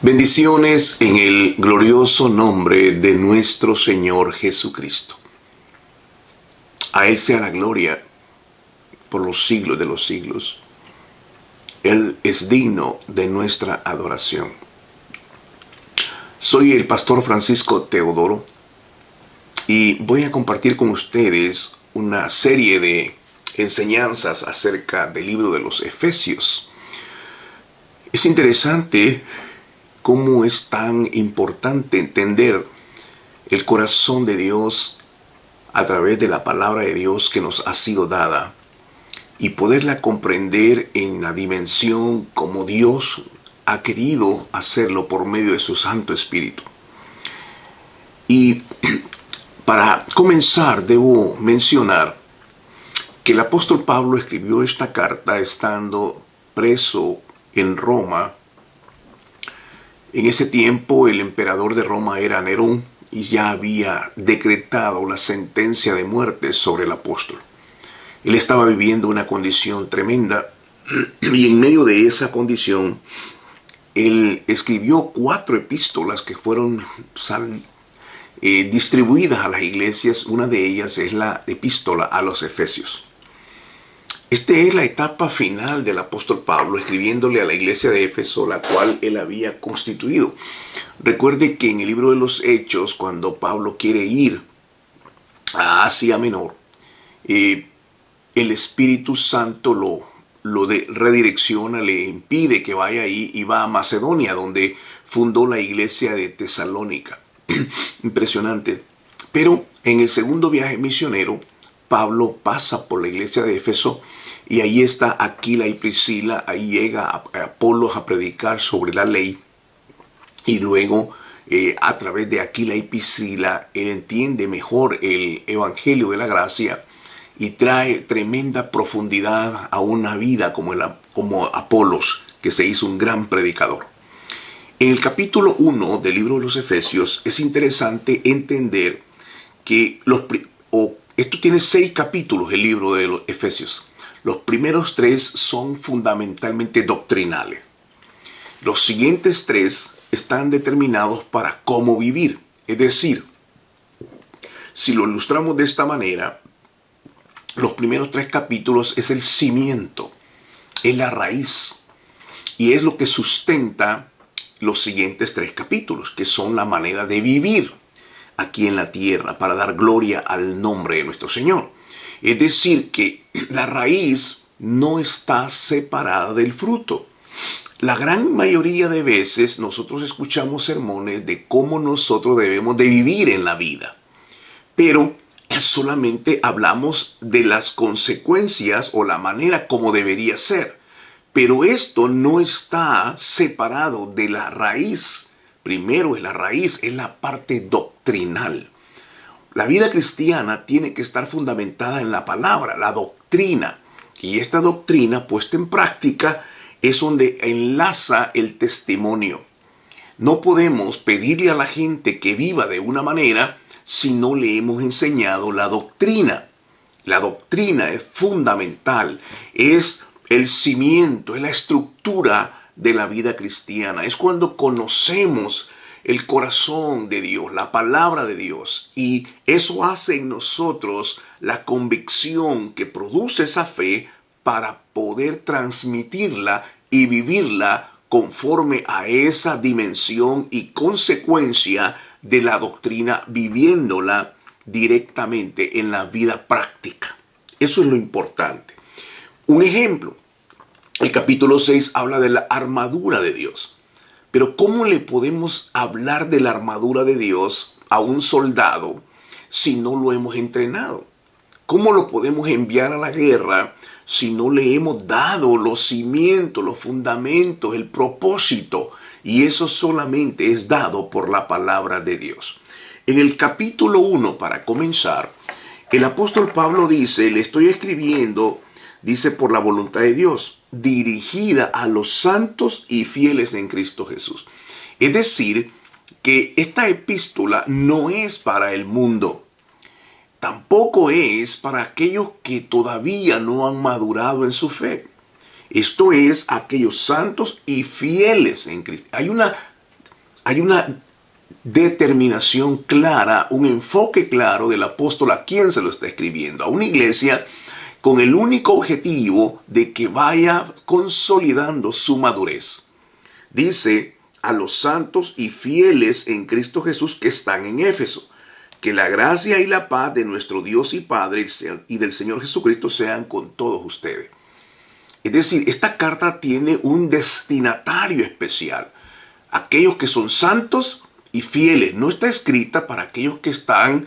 Bendiciones en el glorioso nombre de nuestro Señor Jesucristo. A Él sea la gloria por los siglos de los siglos. Él es digno de nuestra adoración. Soy el pastor Francisco Teodoro y voy a compartir con ustedes una serie de enseñanzas acerca del libro de los Efesios. Es interesante cómo es tan importante entender el corazón de Dios a través de la palabra de Dios que nos ha sido dada y poderla comprender en la dimensión como Dios ha querido hacerlo por medio de su Santo Espíritu. Y para comenzar debo mencionar que el apóstol Pablo escribió esta carta estando preso en Roma. En ese tiempo el emperador de Roma era Nerón y ya había decretado la sentencia de muerte sobre el apóstol. Él estaba viviendo una condición tremenda y en medio de esa condición él escribió 4 epístolas que fueron distribuidas a las iglesias. Una de ellas es la epístola a los Efesios. Esta es la etapa final del apóstol Pablo escribiéndole a la iglesia de Éfeso, la cual él había constituido. Recuerde que en el libro de los Hechos, cuando Pablo quiere ir a Asia Menor, el Espíritu Santo lo redirecciona, le impide que vaya ahí y va a Macedonia, donde fundó la iglesia de Tesalónica. Impresionante. Pero en el segundo viaje misionero, Pablo pasa por la iglesia de Éfeso y ahí está Aquila y Priscila. Ahí llega a Apolos a predicar sobre la ley y luego a través de Aquila y Priscila él entiende mejor el evangelio de la gracia y trae tremenda profundidad a una vida como Apolos, que se hizo un gran predicador. En el capítulo 1 del libro de los Efesios es interesante entender que esto tiene 6 capítulos, el libro de los Efesios. Los primeros 3 son fundamentalmente doctrinales. Los siguientes 3 están determinados para cómo vivir. Es decir, si lo ilustramos de esta manera, los primeros 3 capítulos es el cimiento, es la raíz y es lo que sustenta los siguientes 3 capítulos, que son la manera de vivir aquí en la tierra para dar gloria al nombre de nuestro Señor. Es decir, que la raíz no está separada del fruto. La gran mayoría de veces nosotros escuchamos sermones de cómo nosotros debemos de vivir en la vida, pero solamente hablamos de las consecuencias o la manera como debería ser. Pero esto no está separado de la raíz. Primero es la raíz, es la parte doctrinal. La vida cristiana tiene que estar fundamentada en la palabra, la doctrina. Y esta doctrina puesta en práctica es donde enlaza el testimonio. No podemos pedirle a la gente que viva de una manera si no le hemos enseñado la doctrina. La doctrina es fundamental, es el cimiento, es la estructura de la vida cristiana. Es cuando conocemos el corazón de Dios, la palabra de Dios, y eso hace en nosotros la convicción que produce esa fe para poder transmitirla y vivirla conforme a esa dimensión y consecuencia de la doctrina, viviéndola directamente en la vida práctica. Eso es lo importante. Un ejemplo, el capítulo 6 habla de la armadura de Dios. Pero ¿cómo le podemos hablar de la armadura de Dios a un soldado si no lo hemos entrenado? ¿Cómo lo podemos enviar a la guerra si no le hemos dado los cimientos, los fundamentos, el propósito? Y eso solamente es dado por la palabra de Dios. En el capítulo 1, para comenzar, el apóstol Pablo dice, le estoy escribiendo, dice, por la voluntad de Dios, dirigida a los santos y fieles en Cristo Jesús. Es decir, que esta epístola no es para el mundo. Tampoco es para aquellos que todavía no han madurado en su fe. Esto es aquellos santos y fieles en Cristo. Hay una hay una determinación clara, un enfoque claro del apóstol a quien se lo está escribiendo, a una iglesia con el único objetivo de que vaya consolidando su madurez. Dice a los santos y fieles en Cristo Jesús que están en Éfeso, que la gracia y la paz de nuestro Dios y Padre y del Señor Jesucristo sean con todos ustedes. Es decir, esta carta tiene un destinatario especial. Aquellos que son santos y fieles. No está escrita para aquellos que están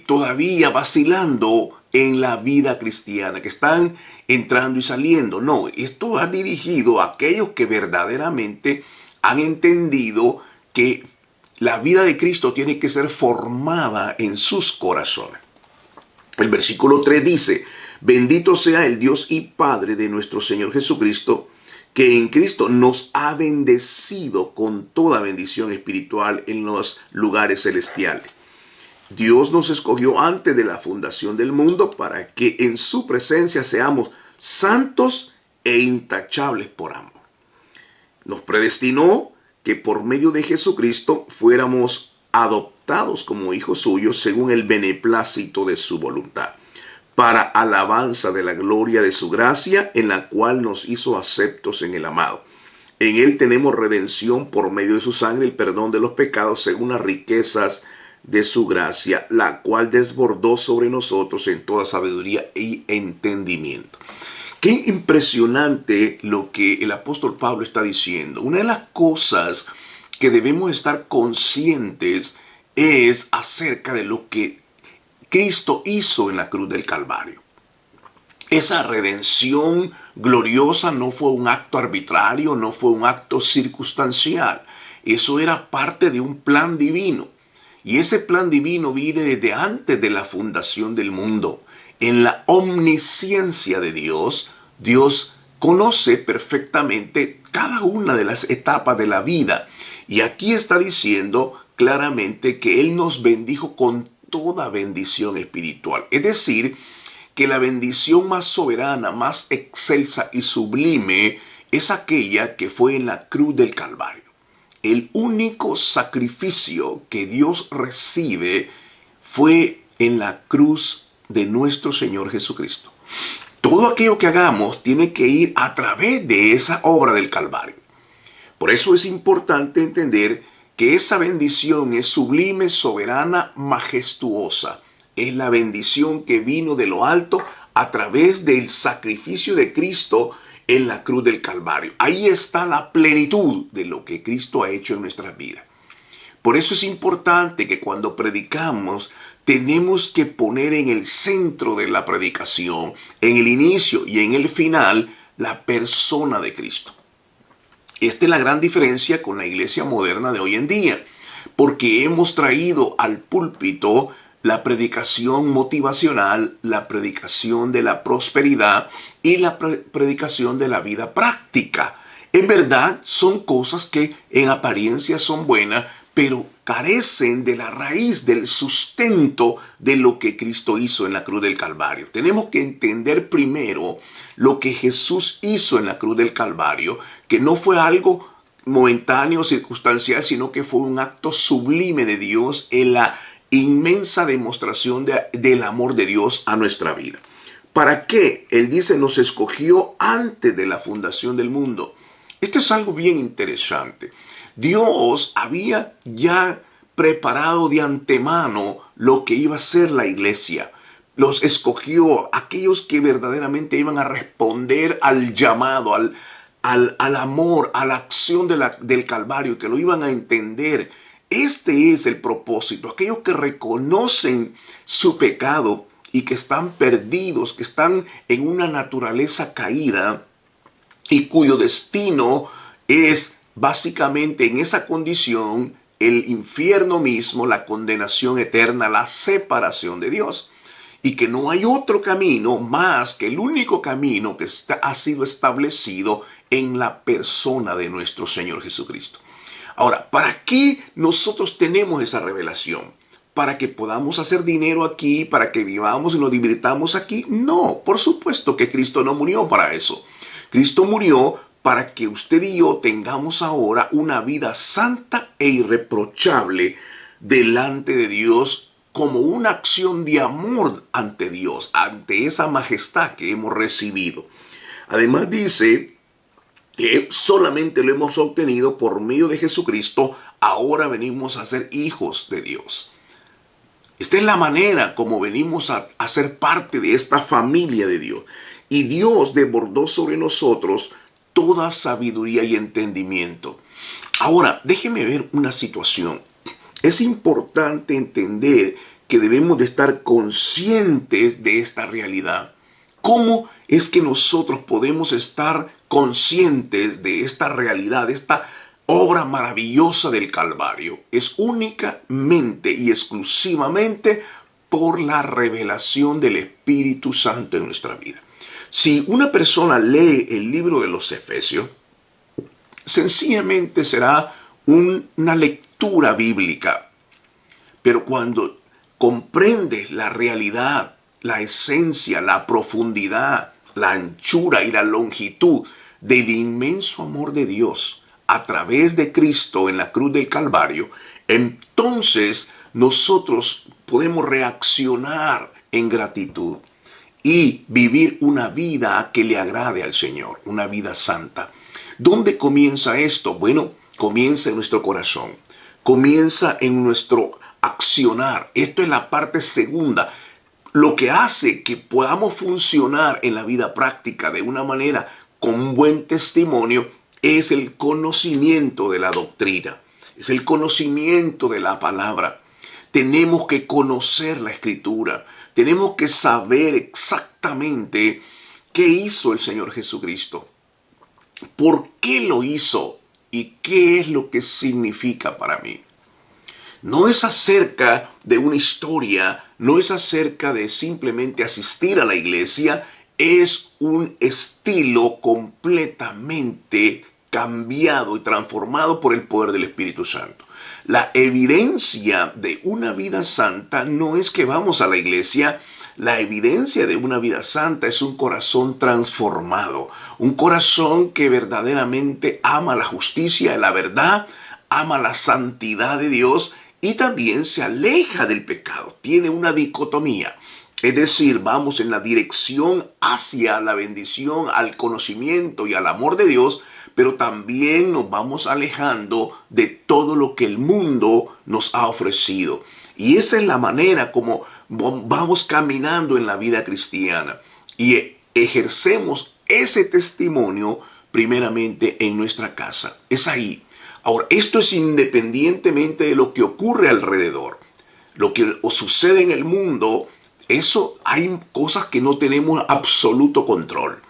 todavía vacilando en la vida cristiana, que están entrando y saliendo. No, esto ha dirigido a aquellos que verdaderamente han entendido que la vida de Cristo tiene que ser formada en sus corazones. El versículo 3 dice: bendito sea el Dios y Padre de nuestro Señor Jesucristo, que en Cristo nos ha bendecido con toda bendición espiritual en los lugares celestiales. Dios nos escogió antes de la fundación del mundo para que en su presencia seamos santos e intachables por amor. Nos predestinó que por medio de Jesucristo fuéramos adoptados como hijos suyos según el beneplácito de su voluntad, para alabanza de la gloria de su gracia, en la cual nos hizo aceptos en el amado. En él tenemos redención por medio de su sangre, el perdón de los pecados según las riquezas de su gracia, la cual desbordó sobre nosotros en toda sabiduría y entendimiento. Qué impresionante lo que el apóstol Pablo está diciendo. Una de las cosas que debemos estar conscientes es acerca de lo que Cristo hizo en la cruz del Calvario. Esa redención gloriosa no fue un acto arbitrario, no fue un acto circunstancial. Eso era parte de un plan divino. Y ese plan divino viene desde antes de la fundación del mundo. En la omnisciencia de Dios, Dios conoce perfectamente cada una de las etapas de la vida. Y aquí está diciendo claramente que Él nos bendijo con toda bendición espiritual. Es decir, que la bendición más soberana, más excelsa y sublime es aquella que fue en la cruz del Calvario. El único sacrificio que Dios recibe fue en la cruz de nuestro Señor Jesucristo. Todo aquello que hagamos tiene que ir a través de esa obra del Calvario. Por eso es importante entender que esa bendición es sublime, soberana, majestuosa. Es la bendición que vino de lo alto a través del sacrificio de Cristo en la cruz del Calvario. Ahí está la plenitud de lo que Cristo ha hecho en nuestras vidas. Por eso es importante que cuando predicamos tenemos que poner en el centro de la predicación, en el inicio y en el final, la persona de Cristo. Esta es la gran diferencia con la iglesia moderna de hoy en día, porque hemos traído al púlpito la predicación motivacional, la predicación de la prosperidad y la predicación de la vida práctica. En verdad son cosas que en apariencia son buenas, pero carecen de la raíz, del sustento de lo que Cristo hizo en la cruz del Calvario. Tenemos que entender primero lo que Jesús hizo en la cruz del Calvario, que no fue algo momentáneo, circunstancial, sino que fue un acto sublime de Dios en la inmensa demostración del amor de Dios a nuestra vida. ¿Para qué? Él dice, nos escogió antes de la fundación del mundo. Esto es algo bien interesante. Dios había ya preparado de antemano lo que iba a ser la iglesia. Los escogió, aquellos que verdaderamente iban a responder al llamado, al amor, a la acción del Calvario, que lo iban a entender. Este es el propósito. Aquellos que reconocen su pecado y que están perdidos, que están en una naturaleza caída y cuyo destino es básicamente en esa condición el infierno mismo, la condenación eterna, la separación de Dios. Y que no hay otro camino más que el único camino que ha sido establecido en la persona de nuestro Señor Jesucristo. Ahora, ¿para qué nosotros tenemos esa revelación? ¿Para que podamos hacer dinero aquí? ¿Para que vivamos y nos divirtamos aquí? No, por supuesto que Cristo no murió para eso. Cristo murió para que usted y yo tengamos ahora una vida santa e irreprochable delante de Dios, como una acción de amor ante Dios, ante esa majestad que hemos recibido. Además dice que solamente lo hemos obtenido por medio de Jesucristo. Ahora venimos a ser hijos de Dios. Esta es la manera como venimos a ser parte de esta familia de Dios. Y Dios desbordó sobre nosotros toda sabiduría y entendimiento. Ahora, déjeme ver una situación. Es importante entender que debemos de estar conscientes de esta realidad. ¿Cómo es que nosotros podemos estar conscientes de esta realidad, de esta obra maravillosa del Calvario? Es únicamente y exclusivamente por la revelación del Espíritu Santo en nuestra vida. Si una persona lee el libro de los Efesios, sencillamente será una lectura bíblica. Pero cuando comprendes la realidad, la esencia, la profundidad, la anchura y la longitud del inmenso amor de Dios a través de Cristo en la cruz del Calvario, entonces nosotros podemos reaccionar en gratitud y vivir una vida que le agrade al Señor, una vida santa. ¿Dónde comienza esto? Bueno, comienza en nuestro corazón, comienza en nuestro accionar. Esto es la parte segunda. Lo que hace que podamos funcionar en la vida práctica de una manera con un buen testimonio es el conocimiento de la doctrina, es el conocimiento de la palabra. Tenemos que conocer la Escritura, tenemos que saber exactamente qué hizo el Señor Jesucristo, por qué lo hizo y qué es lo que significa para mí. No es acerca de una historia, no es acerca de simplemente asistir a la iglesia, es un estilo completamente cambiado y transformado por el poder del Espíritu Santo. La evidencia de una vida santa no es que vamos a la iglesia. La evidencia de una vida santa es un corazón transformado, un corazón que verdaderamente ama la justicia y la verdad, ama la santidad de Dios y también se aleja del pecado. Tiene una dicotomía, es decir, vamos en la dirección hacia la bendición, al conocimiento y al amor de Dios, pero también nos vamos alejando de todo lo que el mundo nos ha ofrecido. Y esa es la manera como vamos caminando en la vida cristiana y ejercemos ese testimonio primeramente en nuestra casa. Es ahí. Ahora, esto es independientemente de lo que ocurre alrededor. Lo que sucede en el mundo, eso hay cosas que no tenemos absoluto control.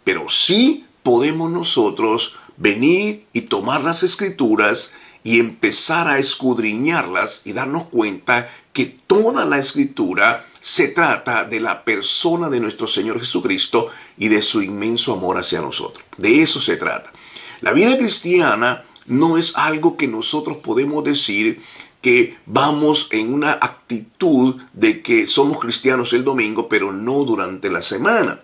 Pero sí podemos nosotros venir y tomar las Escrituras y empezar a escudriñarlas y darnos cuenta que toda la Escritura se trata de la persona de nuestro Señor Jesucristo y de su inmenso amor hacia nosotros. De eso se trata. La vida cristiana no es algo que nosotros podemos decir que vamos en una actitud de que somos cristianos el domingo, pero no durante la semana.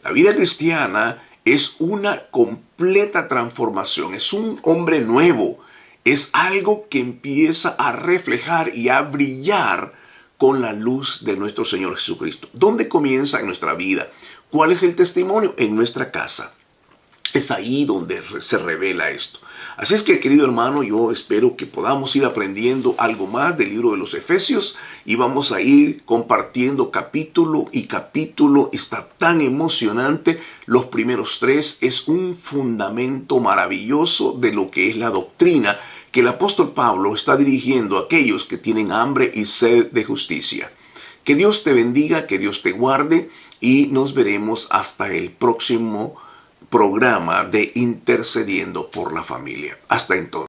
La vida cristiana es una completa transformación, es un hombre nuevo, es algo que empieza a reflejar y a brillar con la luz de nuestro Señor Jesucristo. ¿Dónde comienza en nuestra vida? ¿Cuál es el testimonio? En nuestra casa. Es ahí donde se revela esto. Así es que, querido hermano, yo espero que podamos ir aprendiendo algo más del libro de los Efesios y vamos a ir compartiendo capítulo y capítulo. Está tan emocionante. Los primeros 3 es un fundamento maravilloso de lo que es la doctrina que el apóstol Pablo está dirigiendo a aquellos que tienen hambre y sed de justicia. Que Dios te bendiga, que Dios te guarde y nos veremos hasta el próximo programa de Intercediendo por la Familia. Hasta entonces.